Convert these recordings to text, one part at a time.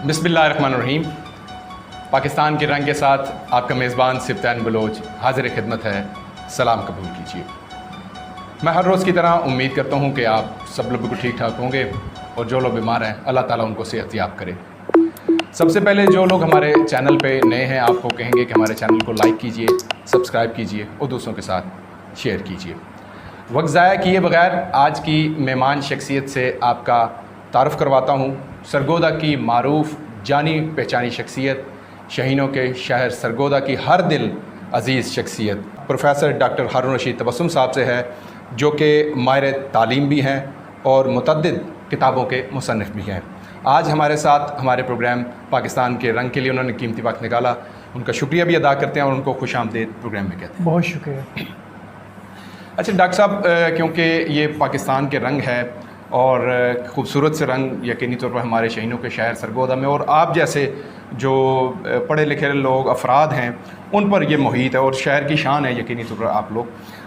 बिस्मिल्लाहिर्रहमानिर्रहीम। पाकिस्तान के रंग के साथ आपका मेज़बान सिफ्तान बलोच हाजिर खिदमत है। सलाम कबूल कीजिए। मैं हर रोज़ की तरह उम्मीद करता हूँ कि आप सब लोग बिल्कुल ठीक ठाक होंगे और जो लोग बीमार हैं अल्लाह ताला उनको सेहतयाब करे। सबसे पहले जो लोग हमारे चैनल पे नए हैं आपको कहेंगे कि हमारे चैनल को लाइक कीजिए, सब्सक्राइब कीजिए और दूसरों के साथ शेयर कीजिए। वक्त ज़ाया किए बगैर आज की मेहमान शख्सियत से आपका तारुफ़ करवाता हूँ। सरगोदा की मारूफ़ जानी पहचानी शख्सियत, शहीनों के शहर सरगोदा की हर दिल अज़ीज़ शख्सियत प्रोफेसर डॉक्टर हारून रशीद तबस्सुम साहब से है, जो कि माहिर तालीम भी हैं और मुतअद्दिद किताबों के मुसन्निफ़ भी हैं। आज हमारे साथ हमारे प्रोग्राम पाकिस्तान के रंग के लिए उन्होंने कीमती वक्त निकाला। उनका शुक्रिया भी अदा करते हैं और उनको खुशामदीद प्रोग्राम में कहते हैं। बहुत शुक्रिया। अच्छा डॉक्टर साहब, क्योंकि ये पाकिस्तान के रंग है और ख़ूबसूरत से रंग यकीनी तौर पर हमारे शहीनों के शहर सरगोदा में, और आप जैसे जो पढ़े लिखे लोग अफराद हैं उन पर यह मुहित है और शहर की शान है यकीनी तौर पर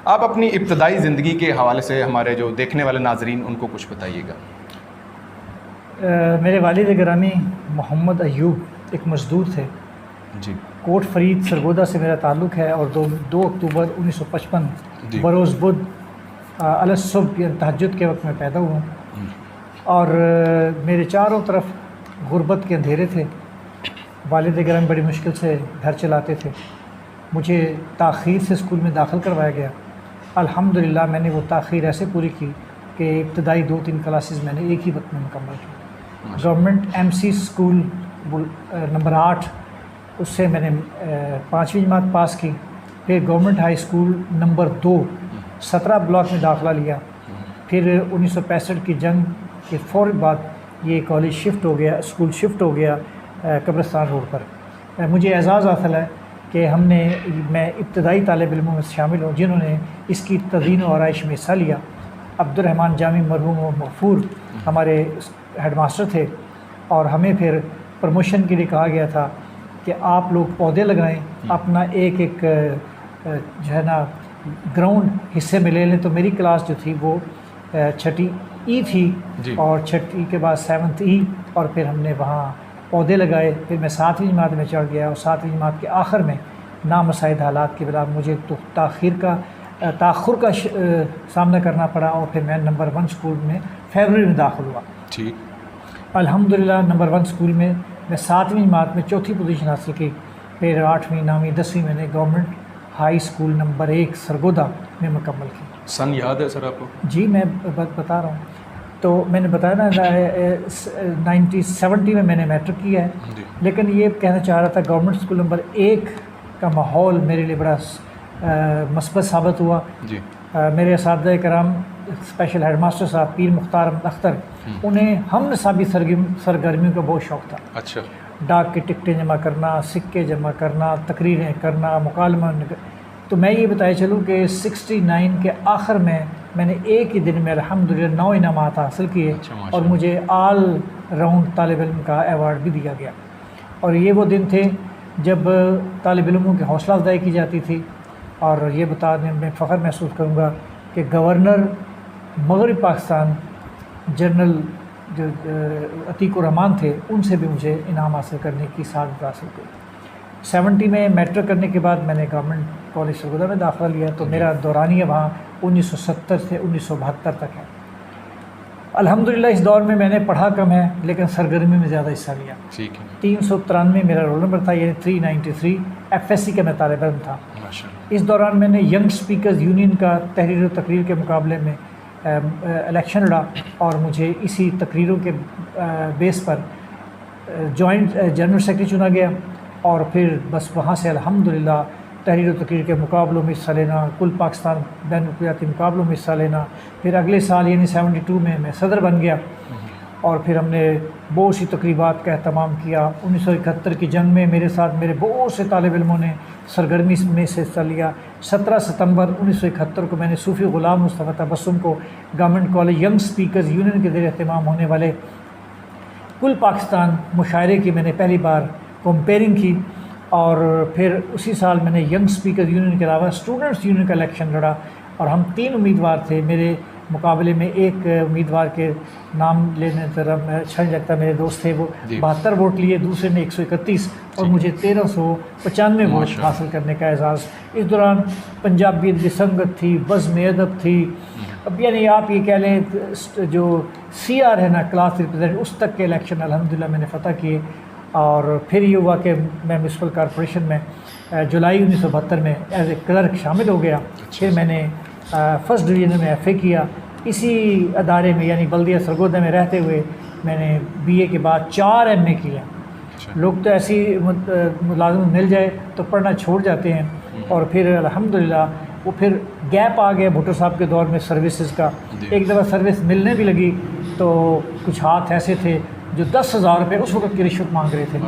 आप अपनी इब्तदाई ज़िंदगी के हवाले से हमारे जो देखने वाले नाजरीन उनको कुछ बताइएगा। मेरे वालिद गिरामी मोहम्मद अयूब एक मज़दूर थे जी। कोट फरीद सरगोदा से मेरा ताल्लुक़ है और 2 अक्टूबर 1955 बरोज़ बुध अलसुबह या तहज्जुद के वक्त में पैदा हुआ और मेरे चारों तरफ गुर्बत के अंधेरे थे। वालिद गिरामी बड़ी मुश्किल से घर चलाते थे। मुझे ताख़ीर से स्कूल में दाखिल करवाया गया। अल्हम्दुलिल्लाह मैंने वो ताख़ीर ऐसे पूरी की कि इब्तदाई 2-3 क्लासेस मैंने एक ही वक्त में मुकम्मल की। गवर्नमेंट MC स्कूल नंबर 8 उससे मैंने 5वीं जमात पास की। फिर government high school number 2 17 block में दाखिला लिया। फिर 1965 की जंग के फ़ौर बाद ये कॉलेज शिफ्ट हो गया, स्कूल शिफ्ट हो गया कब्रिस्तान रोड पर। मुझे एजाज़ हासिल है कि मैं इब्तदाई तालिब इल्मों में शामिल हूँ जिन्होंने इसकी तज़ीन और आराइश में हिस्सा लिया। अब्दुर्रहमान जामी मरहूम व मग़फ़ूर हमारे हेडमास्टर थे और हमें फिर प्रमोशन के लिए कहा गया था कि आप लोग पौधे लगाएं, अपना एक जो है ना ग्राउंड हिस्से में ले लें। तो मेरी क्लास जो थी वो 6ठी E थी और 6ठी के बाद 7th E और फिर हमने वहाँ पौधे लगाए। फिर मैं 7वीं जमात में चढ़ गया और 7वीं जमात के आखिर में नामसाइद हालात के बिना मुझे तो ताख़ुर का सामना करना पड़ा और फिर मैं नंबर 1 स्कूल में फरवरी में दाखिल हुआ। ठीक। अल्हम्दुलिल्लाह नंबर 1 स्कूल में मैं 7वीं जमात में 4थी पोजीशन हासिल की। फिर 8वीं 9वीं 10वीं मैंने government high school number 1 Sargodha में मुकम्मल की। सन याद है सर आपको? जी मैं बता रहा हूँ। तो मैंने बताया ना 1970 में मैंने मैट्रिक किया है, लेकिन ये कहना चाह रहा था गवर्नमेंट स्कूल नंबर 1 का माहौल मेरे लिए बड़ा मस्बत साबित हुआ। जी। मेरे असातिज़ा कराम स्पेशल हेडमास्टर साहब पीर मुख्तार अख्तर, उन्हें हम नसाबी सरगर्मियों का बहुत शौक़ था। अच्छा। डाक की टिकटें जमा करना, सिक्के जमा करना, तकरीरें करना, मुकालमा। तो मैं ये बताया चलूँ कि 69 के आखिर में मैंने एक ही दिन में अल्हम्दुलिल्लाह 9 इनामात हासिल किए। अच्छा, और मुझे ऑल राउंड तालिब इल्म का अवार्ड भी दिया गया। और ये वो दिन थे जब तालिब इल्मों की हौसला अफजाई की जाती थी। और ये बताने में फ़ख्र महसूस करूँगा कि गवर्नर मग़रिब पाकिस्तान जनरल जो अतीकुर रहमान थे, उनसे भी मुझे इनाम हासिल करने की सादत हासिल हुई। 70 में मैट्रिक करने के बाद मैंने गवर्नमेंट कॉलेज सरगोदा में दाखिला लिया। तो मेरा दौरानिया वहाँ 1970 से 1972 तक है। अल्हम्दुलिल्लाह इस दौर में मैंने पढ़ा कम है लेकिन सरगर्मी में ज़्यादा हिस्सा लिया। ठीक है। 393 मेरा रोल नंबर था, यानी 393। FSC का मैं तालिब इल्म था। इस दौरान मैंने यंग स्पीकर्स यूनियन का तहरीर व तकरीर के मुकाबले में इलेक्शन लड़ा और मुझे इसी तकरीरों के बेस पर जॉइंट जनरल सेक्रेटरी चुना गया। और फिर बस वहाँ से अल्हम्दुलिल्लाह तहरीर व तकरीर के मुकाबलों में हिस्सा लेना, कुल पाकिस्तान बैन-उल-अक़वामी मुकाबलों में हिस्सा लेना। फिर अगले साल यानी 72 में मैं सदर बन गया और फिर हमने बहुत सी तकरीबात का एहतमाम किया। 1971 की जंग में मेरे साथ मेरे बहुत से तालिब इल्मों ने सरगर्मी में से हिस्सा लिया। 17 सितंबर 1971 को मैंने सूफ़ी ग़ुलाम मुस्तफ़ा तबस्सुम को government college young speakers union के ज़रिए एहतमाम होने वाले कुल पाकिस्तान मुशायरे की मैंने पहली बार कंपेयरिंग की। और फिर उसी साल मैंने यंग स्पीकर्स यूनियन के अलावा स्टूडेंट्स यूनियन का इलेक्शन लड़ा और हम 3 उम्मीदवार थे। मेरे मुकाबले में एक उम्मीदवार के नाम लेने तरफ अच्छा नहीं लगता, मेरे दोस्त थे, वो 72 वोट लिए, दूसरे ने 131 और मुझे 1395 वोट हासिल करने का एजाज़। इस दौरान पंजाबी संगत थी, बज़्म अदब थी, अब यानी आप ये कह लें जो CR है ना, क्लास रिप्रेजेंटेटिव, उस तक के इलेक्शन अल्हम्दुलिल्लाह मैंने फ़तह किए। और फिर ये हुआ कि मैं म्यूनसिपल कॉरपोरेशन में जुलाई 1972 में एज ए क्लर्क शामिल हो गया। फिर मैंने फर्स्ट डिवीज़न में FA किया इसी अदारे में, यानी बल्दिया सरगोदा में रहते हुए मैंने BA के बाद 4 MA किया। लोग तो ऐसी मुलाज़मत मिल जाए तो पढ़ना छोड़ जाते हैं, और फिर अल्हम्दुलिल्लाह वो फिर गैप आ गया भुट्टो साहब के दौर में सर्विसेज का। एक दफ़ा सर्विस मिलने भी लगी तो कुछ हाथ ऐसे थे जो 10,000 रुपये उस वक्त की रिश्वत मांग रहे थे।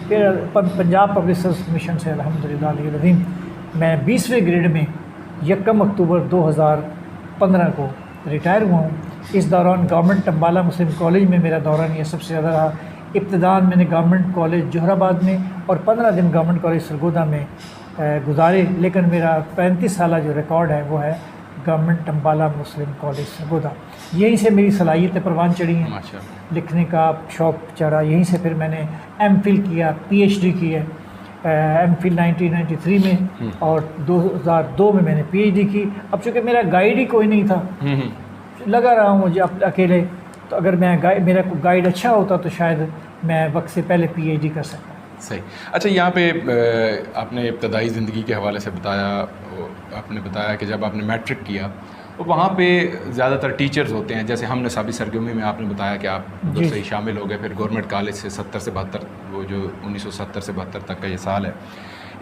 फिर पंजाब पब्लिक सर्विस कमीशन से अल्हम्दुलिल्लाह अज़ीम मैं 20वें ग्रेड में 1 अक्टूबर 2015 को रिटायर हुआ हूँ। इस दौरान गवर्नमेंट अम्बाला मुस्लिम कॉलेज में मेरा दौरान ये सबसे ज़्यादा रहा। इब्तिदान मैंने गवर्नमेंट कॉलेज जोहराबाद में और 15 दिन गवर्नमेंट कॉलेज सरगोदा में गुजारे, लेकिन मेरा 35 साल जो रिकॉर्ड है वो है गवर्नमेंट अम्बाला मुस्लिम कॉलेज सरगोदा। यहीं से मेरी सलाहियतें परवान चढ़ी हैं, लिखने का शौक़ चढ़ा। यहीं से फिर मैंने MPhil किया, PhD की है, MPhil 1993 में, और 2002 में मैंने PhD की। अब चूँकि मेरा गाइड ही कोई नहीं था, लगा रहा हूँ मुझे अकेले, तो अगर मैं मेरा गाइड अच्छा होता तो शायद मैं वक्त से पहले PhD कर सकता। सही। अच्छा, यहाँ पे आपने इब्तदाई ज़िंदगी के हवाले से बताया, आपने बताया कि जब आपने मैट्रिक किया तो वहाँ पे ज़्यादातर टीचर्स होते हैं, जैसे हम निसाबी सरगर्मी में आपने बताया कि आप उधर से ही शामिल हो गए, फिर गवर्नमेंट कॉलेज से 70 से 72, वो जो 1970 से 72 तक का ये साल है।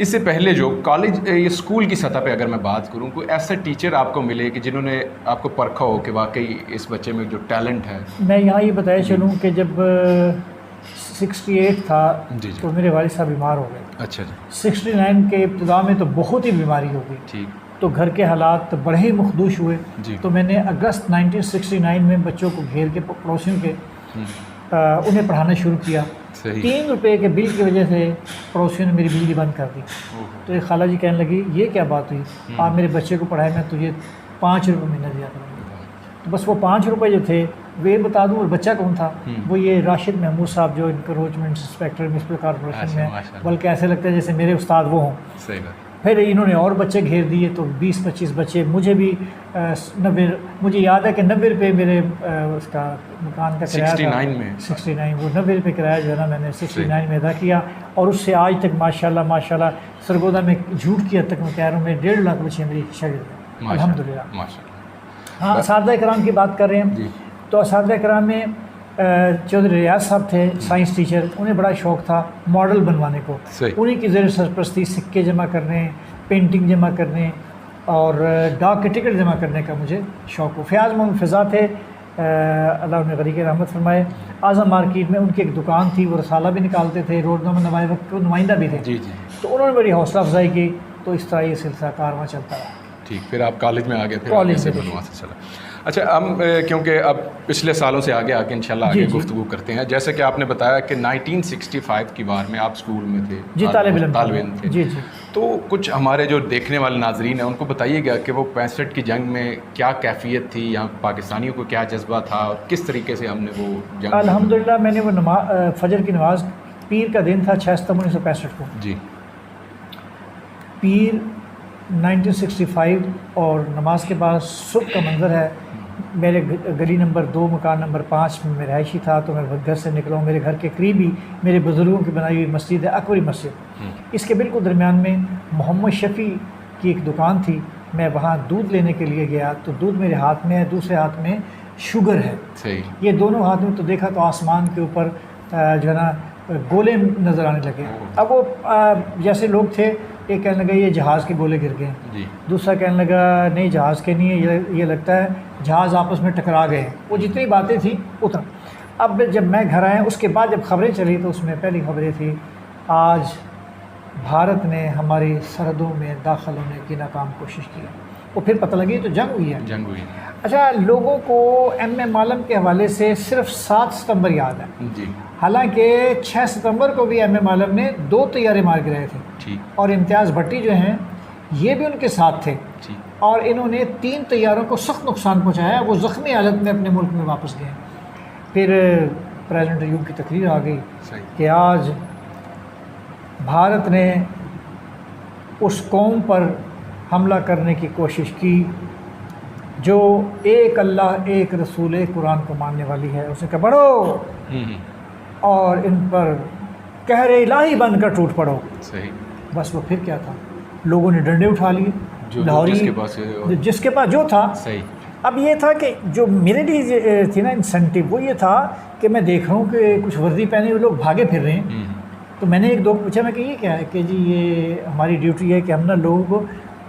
इससे पहले जो कॉलेज ये स्कूल की सतह पे अगर मैं बात करूँ, कोई ऐसे टीचर आपको मिले कि जिन्होंने आपको परखा हो कि वाकई इस बच्चे में जो टैलेंट है? मैं यहाँ ये बताया चलूँ कि जब 68 था तो मेरे वालिद साहब बीमार हो गए। अच्छा जी। 69 के इब्तिदा में तो बहुत ही बीमारी हो गई, ठीक, तो घर के हालात बड़े ही मखदूश हुए। तो मैंने अगस्त 1969 में बच्चों को घेर के, पड़ोसियों के, उन्हें पढ़ाना शुरू किया। 3 रुपये के बिल की वजह से पड़ोसियों ने मेरी बिजली बंद कर दी। तो एक खाला जी कहने लगी, ये क्या बात हुई, आप मेरे बच्चे को पढ़ाए, मैं तुझे 5 रुपये महीना दिया करूँगा। तो बस वो 5 रुपये जो थे वे बता दूँ, और बच्चा कौन था, वो ये राशिद महमूद साहब जो इंक्रोचमेंट इंस्पेक्टर म्यूनसिपल कॉर्पोरेशन में, बल्कि ऐसे लगता है जैसे मेरे उस्ताद वो हों। सही बात। फिर इन्होंने और बच्चे घेर दिए, तो 20-25 बच्चे, मुझे भी 90, मुझे याद है कि 90 रुपये मेरे उसका मकान का किराया 69 वो 90 रुपये किराया जो है ना मैंने 69 में अदा किया। और उससे आज तक माशाल्लाह सरगोदा में झूठ की हद तक मैं कह रहा हूँ, मेरे 1.5 लाख बच्चे मेरी शागिर्द अल्हम्दुलिल्लाह। हाँ, असातिज़ा इकराम की बात कर रहे हैं, तो असातिज़ा इकराम में चौधरी रियाज साहब थे, साइंस टीचर, उन्हें बड़ा शौक़ था मॉडल बनवाने को। उन्हीं की ज़ेर सरपरस्ती सिक्के जमा करने, पेंटिंग जमा करने और डाक के टिकट जमा करने का मुझे शौक़ हो। फ़याज़ मोहम्मद फ़िज़ा थे, अल्लाह उन्हें गरीक़ रहमत फरमाए। आज़म मार्केट में उनकी एक दुकान थी, वो रसाला भी निकालते थे, रोज़नामा नुमाइंदा भी थे। तो उन्होंने बड़ी हौसला अफजाई की, तो इस तरह ये सिलसिला कारवां चलता रहा। ठीक, फिर आप कॉलेज में आ गए, फिर कॉलेज से बनवा से चला। अच्छा, हम क्योंकि अब पिछले सालों से आगे इंशाल्लाह आगे गुफ्तगू करते हैं। जैसे कि आपने बताया कि 1965 की बार में आप स्कूल में थे, जी, तालिब इल्म थे। जी जी। तो कुछ हमारे जो देखने वाले नाजरीन हैं उनको बताइएगा कि वो 65 की जंग में क्या कैफियत थी, यहाँ पाकिस्तानियों को क्या जज्बा था और किस तरीके से हमने वो जंग। अल्हम्दुलिल्लाह मैंने वो फजर की नमाज़, पीर का दिन था 6 सितंबर 1965 को जी, पीर 1965, और नमाज के बाद सुबह का मंज़र है, मेरे गली नंबर 2 मकान नंबर 5 में मैं रहायशी था। तो मैं घर से निकला हूँ, मेरे घर के करीब ही मेरे बुज़ुर्गों की बनाई हुई मस्जिद है, अकबरी मस्जिद। इसके बिल्कुल दरमियान में मोहम्मद शफ़ी की एक दुकान थी। मैं वहाँ दूध लेने के लिए गया, तो दूध मेरे हाथ में है, दूसरे हाथ में शुगर है। सही। ये दोनों हाथ में तो देखा तो आसमान के ऊपर जो है ना गोले नज़र आने लगे। अब वो जैसे लोग थे, एक कहने लगा ये जहाज़ के गोले गिर गए, दूसरा कहने लगा नहीं जहाज़ के नहीं है, ये लगता है जहाज़ आपस में टकरा गए हैं। वो जितनी बातें थी उतना। अब जब मैं घर आया उसके बाद जब खबरें चली तो उसमें पहली खबरें थी, आज भारत ने हमारी सरहदों में दाखिल होने की नाकाम कोशिश की। वो फिर पता लगी तो जंग हुई है। अच्छा, लोगों को M.A. मालम के हवाले से सिर्फ 7 सितंबर याद है जी, हालांकि 6 सितंबर को भी M.A. मालम ने 2 तैयारे मार गिराए थे, और इम्तियाज़ भट्टी जो हैं ये भी उनके साथ थे। और इन्होंने 3 तैयारों को सख्त नुकसान पहुँचाया, वो ज़ख्मी हालत में अपने मुल्क में वापस गए। फिर प्रेसिडेंट अयूब की तकरीर आ गई कि आज भारत ने उस कौम पर हमला करने की कोशिश की जो एक अल्लाह एक रसूल एक कुरान को मानने वाली है। उसने कहा बढ़ो और इन पर कहरे इलाही बनकर टूट पड़ो। सही। बस वो फिर क्या था, लोगों ने डंडे उठा लिए, लाहौरी जिसके पास जो था। सही। अब ये था कि जो मेरे लिए थी ना इंसेंटिव, वो ये था कि मैं देख रहा हूँ कि कुछ वर्दी पहने हुए लोग भागे फिर रहे हैं। तो मैंने एक दो पूछा, मैं कि ये क्या है, कि जी ये हमारी ड्यूटी है कि हम ना लोगों को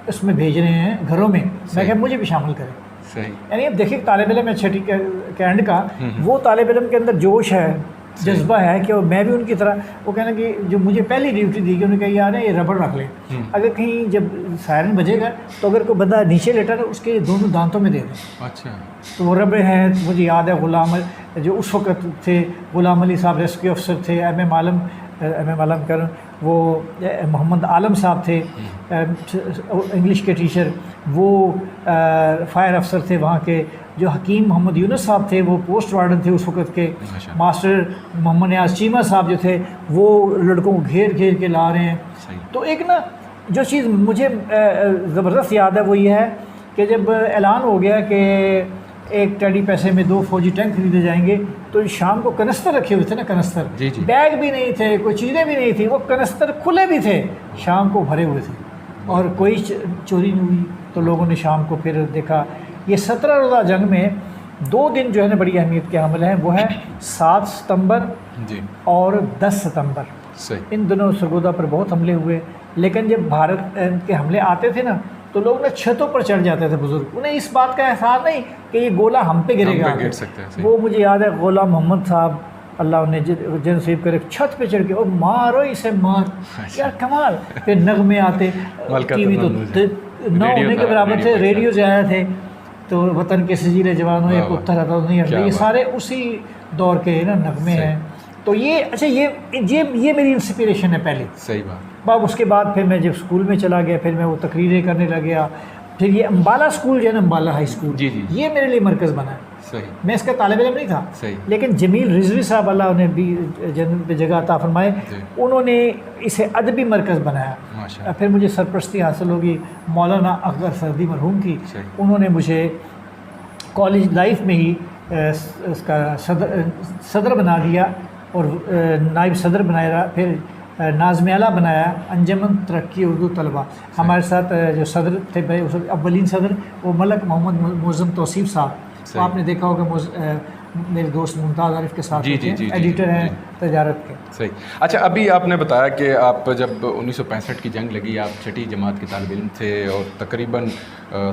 इसमें भेज रहे हैं घरों में। मैं क्या मुझे भी शामिल करें। सही। यानी अब देखिए तालिब इल्म है छठी के एंड का, वो तालिब इल्म के अंदर जोश है, जज्बा है कि मैं भी उनकी तरह। वो कहना कि जो मुझे पहली ड्यूटी दी गई, उन्होंने कहा यार ये रबड़ रख ले, अगर कहीं जब सायरन बजेगा तो अगर कोई बंदा नीचे लेटा तो उसके दोनों दांतों में दे दें। अच्छा। तो वो रबड़ हैं। मुझे याद है गुलाम जो उस वक्त थे, गुलाम अली साहब रेस्क्यू अफसर थे, एम आलम कर, वो मोहम्मद आलम साहब थे इंग्लिश के टीचर, वो फायर अफसर थे वहाँ के, जो हकीम मोहम्मद यूनुस साहब थे वो पोस्ट वार्डन थे उस वक्त के, मास्टर मोहम्मद नियाज चीमा साहब जो थे वो लड़कों को घेर घेर के ला रहे हैं। तो एक ना जो चीज़ मुझे ज़बरदस्त याद है वो ये है कि जब ऐलान हो गया कि एक टेडी पैसे में 2 फौजी टैंक खरीदे जाएंगे, तो शाम को कनस्तर रखे हुए थे ना, कनस्तर, बैग भी नहीं थे, कोई चीज़ें भी नहीं थी, वो कनस्तर खुले भी थे, शाम को भरे हुए थे और कोई चोरी नहीं हुई। तो लोगों ने शाम को फिर देखा। ये 17 रोज़ा जंग में 2 दिन जो है ना बड़ी अहमियत के हमले हैं, वो है 7 सितंबर और 10 सितंबर। इन दोनों सरगोदा पर बहुत हमले हुए, लेकिन जब भारत के हमले आते थे ना तो लोग ना छतों पर चढ़ जाते थे बुजुर्ग, उन्हें इस बात का एहसास नहीं कि ये गोला हम पे गिरेगा। वो मुझे याद है गुलाम मोहम्मद साहब अल्लाह ने जनसीब करे, छत पे चढ़ के और मारो इसे मार, यार कमाल। फिर नगमे आते, टीवी तो न होने के बराबर थे, रेडियो जो आए थे तो वतन के सजीले जवानों एक उत्तर आता नहीं हटता, ये सारे उसी दौर के ना नगमे हैं। तो ये अच्छा ये मेरी इंस्पिरेशन है पहले। सही बात। अब उसके बाद फिर मैं जब स्कूल में चला गया, फिर मैं वो तकरीरें करने लग गया। फिर ये अम्बाला स्कूल जो है ना, अम्बाला हाई स्कूल, ये मेरे लिए मरकज़ बना है। सही। मैं इसका तालिब इल्म नहीं था। सही। लेकिन जमील रिजवी साहब अल्लाह ने भी जन्नत पे जगह अता फरमाए, उन्होंने इसे अदबी मरकज़ बनाया। फिर मुझे सरपरस्ती हासिल होगी मौलाना अकबर सरदी मरहूम की। उन्होंने मुझे कॉलेज लाइफ में ही इसका सदर बना दिया और नायब सदर बनाया, फिर नाज़िम आला बनाया, अंजमन तरक्की उर्दू तलबा। हमारे साथ जो सदर थे भाई उस अव्वलीन सदर, वो मलक मोहम्मद मोज़म तौसीफ़ साहब, तो आपने देखा होगा मेरे दोस्त मुमताज़ आरिफ के साथ एडिटर हैं तजारत के। सही। अच्छा, अभी आपने बताया कि आप जब 1965 की जंग लगी, आप छठी जमात के तालिब इल्म थे और तकरीबन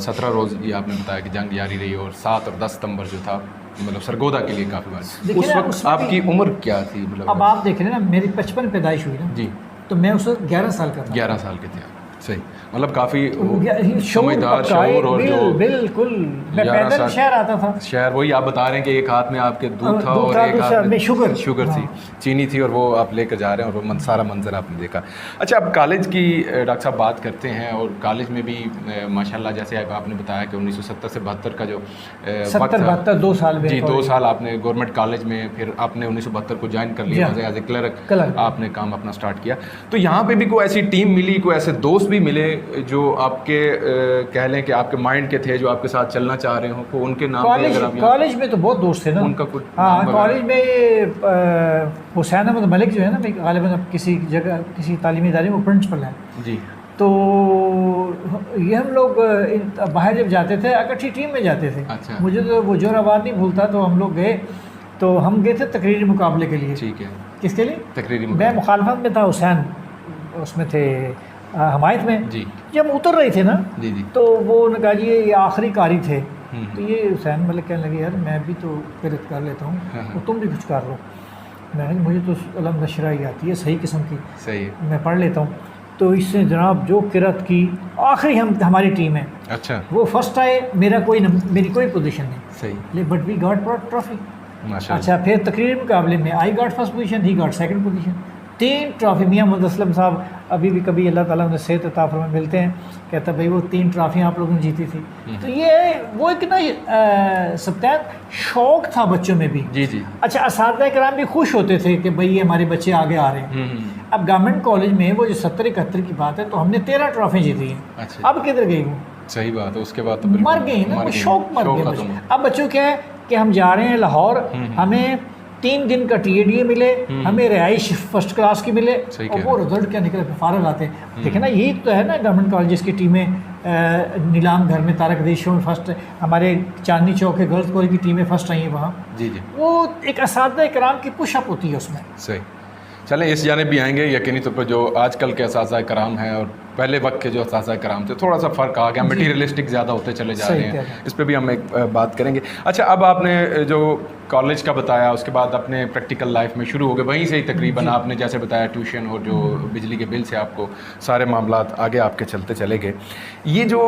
17 रोज़ ये आपने बताया कि जंग जारी रही और 7 और 10 सितंबर जो था मतलब सरगोदा के लिए काफ़ी बार। उस वक्त आपकी उम्र क्या थी? मतलब अब आप देख रहे हैं ना, मेरी 55 पैदाइश हुई ना जी, तो मैं उस वक्त 11 साल का था। 11 साल के थे। सही। मतलब काफ़ी समझदार शऊर और जो बिल्कुल मैं पैदल शहर आता था। शहर वही आप बता रहे हैं कि एक हाथ में आपके दूध था और एक हाथ में शुगर थी, चीनी थी, और वो आप लेकर जा रहे हैं और वो सारा मंजर आपने देखा। अच्छा, अब कॉलेज की डॉक्टर साहब बात करते हैं और कॉलेज में भी माशाल्लाह जैसे आपने बताया कि 1970 से 72 का जो 72 2 साल में जी 2 साल आपने गवर्नमेंट कॉलेज में, फिर आपने 1972 को ज्वाइन कर लिया एज ए क्लर्क, आपने काम अपना स्टार्ट किया। तो यहाँ पे भी कोई ऐसी टीम मिली, कोई ऐसे दोस्त भी मिले जो आपके कह लें कि आपके माइंड के थे, जो आपके साथ चलना चाह रहे हो, तो उनके नाम? कॉलेज में तो बहुत दोस्त थे ना उनका कुछ? हाँ, कॉलेज में हुसैन अहमद मलिक जो है ना, गालिबन अब किसी जगह किसी तालीमी इदारे में वो प्रिंसिपल हैं जी। तो ये हम लोग बाहर जब जाते थे इकट्ठी टीम में जाते थे। अच्छा। मुझे तो वो जोराबाद नहीं भूलता, तो हम लोग गए, तो हम गए थे तकरीरी मुकाबले के लिए। ठीक है। किसके लिए? तकरीरी। मैं मुखालफत में था, हुसैन उसमें थे हमायत में जी। जब उतर रहे थे ना जी जी, तो वो ने कहा जी ये आखिरी कारी थे। तो ये हुसैन मलिक कहने लगे यार मैं भी तो किरत कर लेता हूँ, तो तुम भी कुछ कर लो। मैंने मुझे तो अलम नशरा ही आती है सही किस्म की, सही मैं पढ़ लेता हूँ। तो इससे जनाब जो किरत की आखिरी हमारी टीम है। अच्छा। वो फर्स्ट आए, मेरी कोई पोजीशन नहीं। सही। But we got trophy. अच्छा। फिर तकरीर मुकाबले में I got first position, he got second position. 3 trophy, Mian Mohammad Aslam साहब अभी भी कभी अल्लाह ताला उन्हें सेहत अता फरमाए मिलते हैं, कहता भाई वो 3 ट्रॉफ़ियाँ आप लोगों ने जीती थी। तो ये वो एक ना सब्तैन शौक़ था बच्चों में भी। जी जी। अच्छा, असातिज़ा कराम भी खुश होते थे कि भाई ये हमारे बच्चे आगे आ रहे हैं। अब गवर्नमेंट कॉलेज में वो जो 70-71 की बात है, तो हमने 13 ट्रॉफ़ी जीती हैं। अच्छा। अब किधर गई वो? सही बात है, उसके बाद तो मर गई ना, वो शौक़ मर गया। अब बच्चों क्या है कि हम जा रहे हैं लाहौर, हमें 3 दिन का TADA मिले, हमें रिहाइश फर्स्ट क्लास की मिले, और वो रिजल्ट क्या निकले, फारग आते हैं। देखिए ना, यही तो है ना गवर्नमेंट कॉलेज की टीमें। नीलाम घर में तारक देशों में फर्स्ट, हमारे चांदनी चौक के गर्ल्स कॉलेज की टीमें फर्स्ट आई हैं वहाँ। जी जी। वो एक असातिज़ा कराम की पुशअप होती है उसमें। सही। चलें, इस जानिब भी आएंगे। यकीनी तौर पर जो आजकल के असातिज़ा कराम हैं और पहले वक्त के जो असातिज़ा कराम थे, थोड़ा सा फ़र्क आ गया, मटीरियलिस्टिक ज़्यादा होते चले जा रहे हैं। इस पर भी हम एक बात करेंगे। अच्छा, अब आपने जो कॉलेज का बताया, उसके बाद अपने प्रैक्टिकल लाइफ में शुरू हो गए, वहीं से ही तकरीबन आपने जैसे बताया ट्यूशन और जो बिजली के बिल से आपको सारे मामलात आगे आपके चलते चले गए। ये जो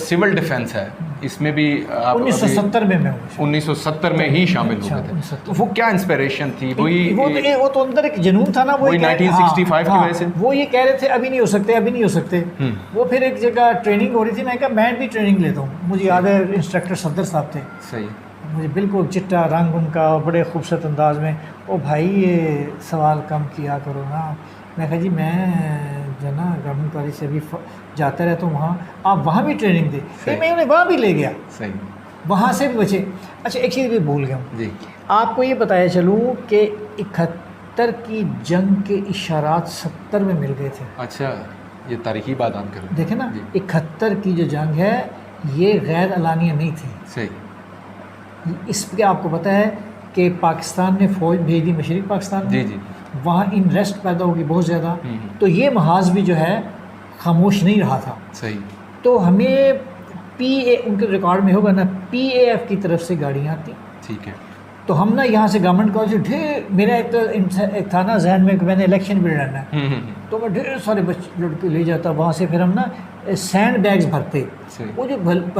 सिविल डिफेंस है, इसमें भी आप 1970 में मैं 1970 में ही शामिल हो गए थे। तो वो क्या इंस्पिरेशन थी? वो तो अंदर एक जुनून था ना, वो 1965 की वजह से वो ये कह रहे थे अभी नहीं हो सकते, अभी नहीं हो सकते। वो फिर एक जगह ट्रेनिंग हो रही थी, मैं कहा मैं भी ट्रेनिंग लेता हूँ। मुझे याद है इंस्ट्रक्टर सफदर साहब थे। सही। मुझे बिल्कुल चिट्टा रंग उनका, बड़े खूबसूरत अंदाज में, ओ भाई ये सवाल कम किया करो ना। मैं कहा जी मैं जो ना गवर्नमेंट कॉलेज से अभी जाता रहता हूँ वहाँ, आप वहाँ भी ट्रेनिंग दे। फिर मैं उन्हें वहाँ भी ले गया। सही। वहाँ से भी बचे। अच्छा, एक चीज़ भी भूल गया हूँ जी, आपको ये बताया चलूँ कि 71 की जंग के इशारात 70 में मिल गए थे। अच्छा, ये तारीखी बात आप करें। देखें ना, 71 की जो जंग है ये गैर एलानिया नहीं थी। सही। इस पर आपको पता है कि पाकिस्तान ने फ़ौज भेज दी मशरिक़ पाकिस्तान में। जी जी। वहाँ अनरेस्ट पैदा होगी बहुत ज़्यादा, तो ये महाज भी जो है खामोश नहीं रहा था। सही। तो हमें PA, उनके रिकॉर्ड में होगा ना, PAF की तरफ से गाड़ियाँ आती। ठीक है। तो हम ना यहाँ से गवर्नमेंट कॉलेज से ढेर, मेरा एक था ना जहन में कि मैंने इलेक्शन भी लड़ना है, तो मैं ढेर सारे बच्चे लड़के ले जाता वहाँ से। फिर हम ना सैंड बैग्स भरते। वो जो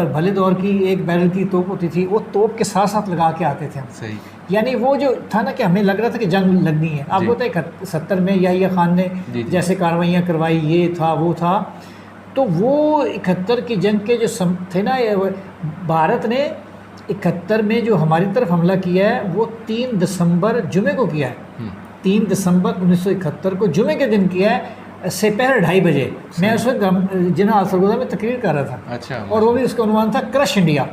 भले दौर की एक बैरल की तोप होती थी, वो तोप के साथ साथ लगा के आते थे हम। सही। यानी वो जो था ना कि हमें लग रहा था कि जंग लगनी है। आपको पता है 70 में याहिया खान ने जैसे कार्रवाइयाँ करवाई, ये था वो था, तो वो 71 की जंग के जो थे ना, भारत ने 71 में जो हमारी तरफ हमला किया है वो 3 दिसंबर जुमे को किया है। 3 दिसंबर 1971 को जुमे के दिन किया है, दोपहर 2:30 बजे। मैं उस वक्त जिन्ना सरगोदा में तकरीर कर रहा था। अच्छा। और वो भी उसका उन्वान था क्रश इंडिया।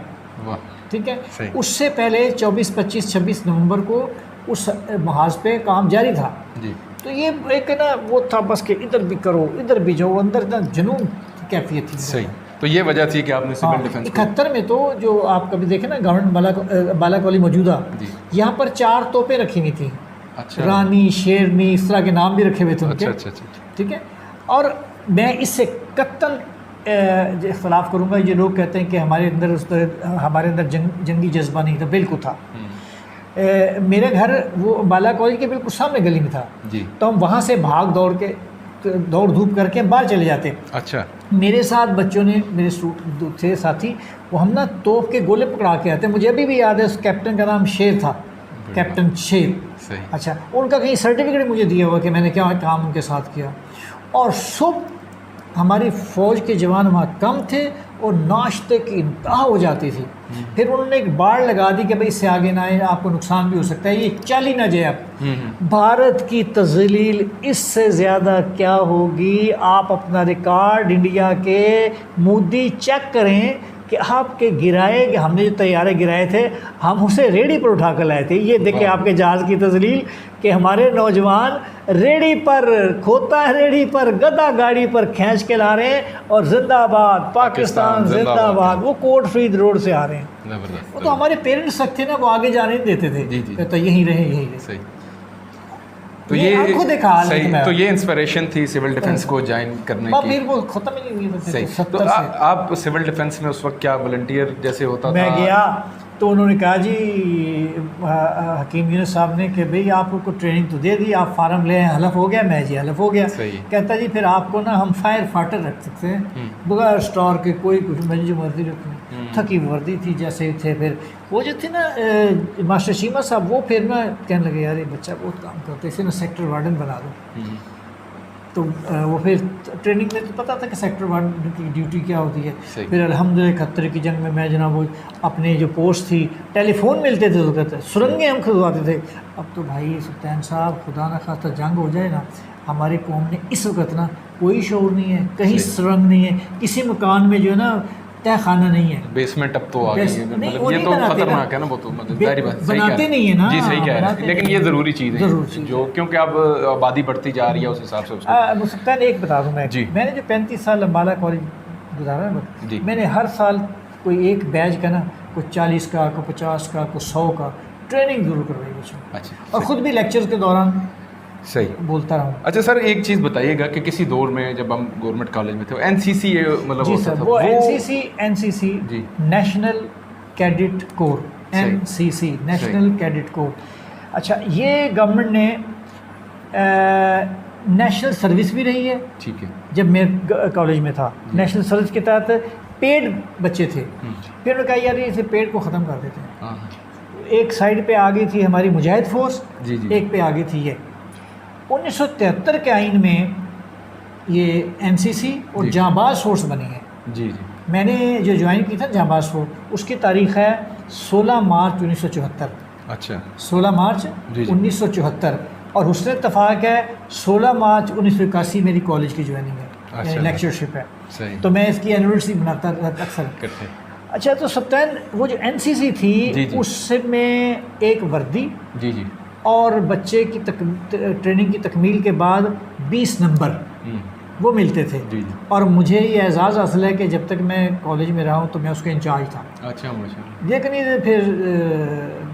वाह। ठीक है। उससे पहले 24, 25, 26 नवंबर को उस महाज पे काम जारी था जी। तो ये एक ना वो था बस कि इधर भी करो इधर भी जाओ, अंदर ना जुनून कैफियत थी। सही। तो ये वजह थी कि आपने सिविल डिफेंस 71 में, तो जो आप कभी देखें ना गवर्नमेंट बाला कॉलेज मौजूदा, यहाँ पर 4 तोपें रखी हुई थी। अच्छा। रानी, शेरनी, इस तरह के नाम भी रखे हुए थे उनके। अच्छा अच्छा अच्छा। ठीक है। और मैं इससे कत्तन इख्तलाफ करूँगा। ये लोग कहते हैं कि हमारे अंदर जंगी जज्बा नहीं था, बिल्कुल था। मेरे घर वो बाला कॉलेज के बिल्कुल सामने गली में था जी। तो हम वहाँ से भाग दौड़ धूप करके बाहर चले जाते। अच्छा। मेरे साथ बच्चों ने, मेरे थे साथी, वो हम ना तोप के गोले पकड़ा के आते। मुझे अभी भी याद है, उस कैप्टन का नाम शेर था, कैप्टन शेर। सही। अच्छा। उनका कहीं सर्टिफिकेट मुझे दिया हुआ कि मैंने क्या काम उनके साथ किया। और सुबह हमारी फ़ौज के जवान वहाँ कम थे और नाश्ते की इंतहा हो जाती थी। फिर उन्होंने एक बाड़ लगा दी कि भाई इससे आगे ना आए, आपको नुकसान भी हो सकता है, ये चल ही ना जाए। अब भारत की तज़लील इससे ज़्यादा क्या होगी? आप अपना रिकॉर्ड इंडिया के मोदी चेक करें कि आपके गिराए, कि हमने जो तैयारे गिराए थे हम उसे रेडी पर उठा कर लाए थे। ये देखें आपके जहाज़ की तज़लील कि हमारे नौजवान रेडी पर, खोता रेडी पर, गदा गाड़ी पर खींच के ला रहे हैं, और जिंदाबाद पाकिस्तान जिंदाबाद। वो कोट फ्रीद रोड से आ रहे हैं। वो तो हमारे पेरेंट्स तक थे ना, वो आगे जाने नहीं देते थे, तो यहीं रहे यहीं रहे। सही। तो ये खुद देखा सही। तो ये इंस्पिरेशन थी सिविल डिफेंस को ज्वाइन करने की। फिर वो खत्म ही नहीं हुई। सही। तो आप सिविल डिफेंस में उस वक्त क्या वॉलंटियर जैसे होता था? मैं गया तो उन्होंने कहा जी, हकीम यूनुस साहब ने, कि भाई आपको ट्रेनिंग तो दे दी, आप फार्म ले आए, हलफ हो गया। मैं जी हलफ हो गया। कहता जी फिर आपको ना हम फायर फाइटर रख सकते हैं, बगैर स्टार के, कोई कुछ मर्जी रखें। थकी वर्दी थी जैसे थे। फिर वो जो थे ना मास्टर शीमा साहब, वो फिर ना कहने लगे यार ये बच्चा बहुत काम करते, इसे ना सेक्टर वार्डन बना दो। तो वो फिर ट्रेनिंग में तो पता था कि सेक्टर वार्डन की ड्यूटी क्या होती है। फिर अल्हम्दुलिल्लाह 71 की जंग में मैं जनाब वो अपने जो पोस्ट थी, टेलीफोन मिलते थे तो कहते सुरंगें हम खुदवाते थे। अब तो भाई सुल्तान साहब खुदा न खास्ता जंग हो जाए ना, हमारी कौम ने इस वक्त ना कोई शौर नहीं है, कहीं सुरंग नहीं है, किसी मकान में जो है ना तय खाना नहीं है, बेसमेंट अब तो आ गई है, मतलब ये तो खतरनाक है ना, वो तो मतलब जाहिर बात बनाते नहीं है ना। जी सही कह रहे हैं, लेकिन ये ज़रूरी चीज़ है जो क्योंकि अब आबादी बढ़ती जा रही है उस हिसाब से उसको मुस्तकिल एक बता दूँ मैं, मैंने जो 35 साल अम्बाला कॉलेज गुजारा है, मैंने हर साल कोई एक बैच का ना कोई 40 का, कोई 50 का, कोई 100 का ट्रेनिंग जरूर करवाई बच्चों। अच्छा, और ख़ुद भी लेक्चर्स के दौरान सही बोलता रहा हूँ। अच्छा सर, एक चीज़ बताइएगा कि किसी दौर में जब हम गवर्नमेंट कॉलेज में थे, एनसीसी मतलब जी सर, वो NCC national cadet corps, NCC national cadet corps. अच्छा, ये गवर्नमेंट ने नेशनल सर्विस भी रही है, ठीक है। जब मैं कॉलेज में था नेशनल सर्विस के तहत पेड बच्चे थे, फिर उन्होंने कहा यार इसे पेड को ख़त्म कर देते हैं। एक साइड पे आ गई थी हमारी मुजाहिद फोर्स, एक पे आ गई थी ये 1973 के आइन में ये एनसीसी और जांबाज फोर्स बनी है। जी जी, मैंने जो ज्वाइन की था जांबाज फोर्स, उसकी तारीख़ है 16 मार्च 1974। अच्छा, 16 मार्च 1974। और हुस्न इत्तफाक है 16 मार्च 1981 मेरी कॉलेज की ज्वाइनिंग है, यानी लेक्चरशिप है। सही। तो मैं इसकी एनिवर्सरी मनाता अक्सर। अच्छा, तो सप्तान वो जो एनसीसी थी उसमें एक वर्दी जी और बच्चे की ट्रेनिंग की तकमील के बाद 20 नंबर वो मिलते थे। जी जी। और मुझे ये एजाज़ हासिल है कि जब तक मैं कॉलेज में रहा हूँ तो मैं उसका इंचार्ज था। अच्छा, लेकिन फिर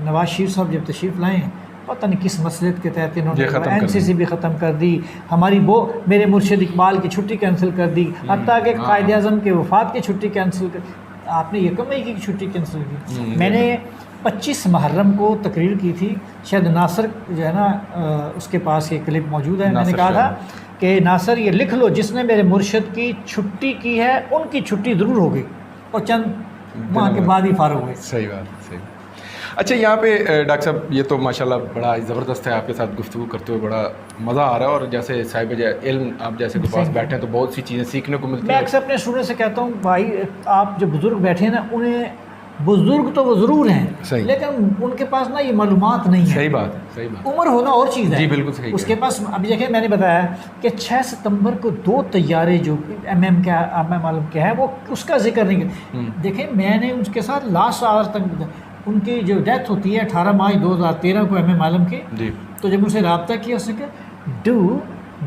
नवाज शरीफ साहब जब तशरीफ़ लाए, पता नहीं किस मसलहत के तहत इन्होंने एनसीसी भी ख़त्म कर दी, हमारी वो मेरे मुर्शिद इकबाल की छुट्टी कैंसिल कर दी, हत्ता कि कायद आज़म के वफ़ात की छुट्टी कैंसिल कर, आपने 1 मई की छुट्टी कैंसिल की। मैंने 25 मुहर्रम को तकरीर की थी, शायद नासर जो है ना उसके पास ये क्लिप मौजूद है। मैंने कहा था कि नासर ये लिख लो, जिसने मेरे मुर्शिद की छुट्टी की है उनकी छुट्टी ज़रूर होगी, और चंद माह के बाद ही फारुग हुए। सही बात, सही। अच्छा, यहाँ पे डॉक्टर साहब ये तो माशाल्लाह बड़ा ज़बरदस्त है, आपके साथ गुफ्तगू करते हुए बड़ा मज़ा आ रहा है, और जैसे साहिब इल्म आप जैसे के पास बैठे हैं तो बहुत सी चीज़ें सीखने को मिलती हैं। मैं अक्सर अपने स्टूडेंट से कहता हूँ भाई आप जो बुज़ुर्ग बैठे हैं ना, उन्हें बुजुर्ग तो वो ज़रूर हैं, लेकिन उनके पास ना ये मालूमात नहीं है। सही बात है, सही बात। उम्र होना और चीज़ है। जी बिल्कुल सही। उसके पास अभी देखिए मैंने बताया कि 6 सितंबर को 2 तैयारे जो MM क्या मैं मालूम क्या है वो उसका जिक्र नहीं किया। देखिए मैंने उसके साथ लास्ट आवर तक, उनकी जो डेथ होती है 18 मार्च 2013 को MM आलम की, तो जब उनसे रब्ता किया उसने कहा do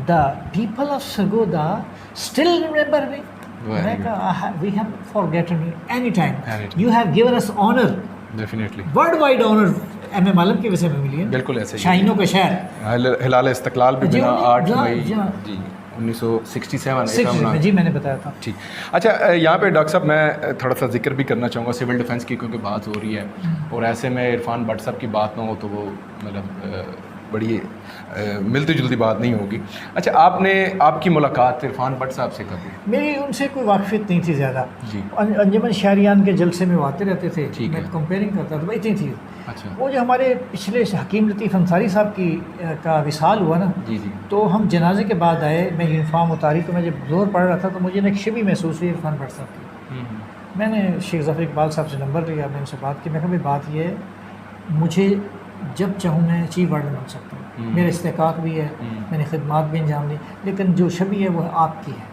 the people of Sargodha still remember me? We have forgotten you anytime. You have given us honor. Definitely. Worldwide honor MM आलम की वजह से मिली है। बिल्कुल ऐसे ही। शाहीनों का शहर। हिलाल इस्तक़लाल भी बिना 8 मई जी 1967 जी मैंने बताया था। ठीक। अच्छा, यहाँ पे डॉक्टर साहब मैं थोड़ा सा जिक्र भी करना चाहूँगा सिविल डिफेंस की, क्योंकि बात हो रही है और ऐसे में इरफान भट्ट साहब की बात ना हो तो वो मतलब बड़ी मिलती जुलती बात नहीं होगी। अच्छा, आपकी मुलाकात इरफान भट्ट साहब से कभी? मेरी उनसे कोई वाक़फ़ियत नहीं थी ज़्यादा जी। अंजुमन शहरियान के जलसे में वो आते रहते थे, मैं कंपेयरिंग करता था, इतनी थी। अच्छा। वो जो हमारे पिछले हकीम लतीफ़ अंसारी साहब का विसाल हुआ ना जी जी, तो हम जनाजे के बाद आए, मैं यूनिफॉर्म उतारी तो मैं जब जोर पढ़ रहा था तो मुझे एक शिबी महसूस हुई इरफान भट्ट साहब की। मैंने शेख ज़फ़र इकबाल साहब से नंबर लिया, मैंने उनसे बात की, मैं कहा बात ये है मुझे जब चाहूँ मैं चीफ वार्डन बन सकता हूँ, मेरा इस्तेकाक भी है, मैंने खिदमात भी अंजाम दी, लेकिन जो छवि है वो आपकी है।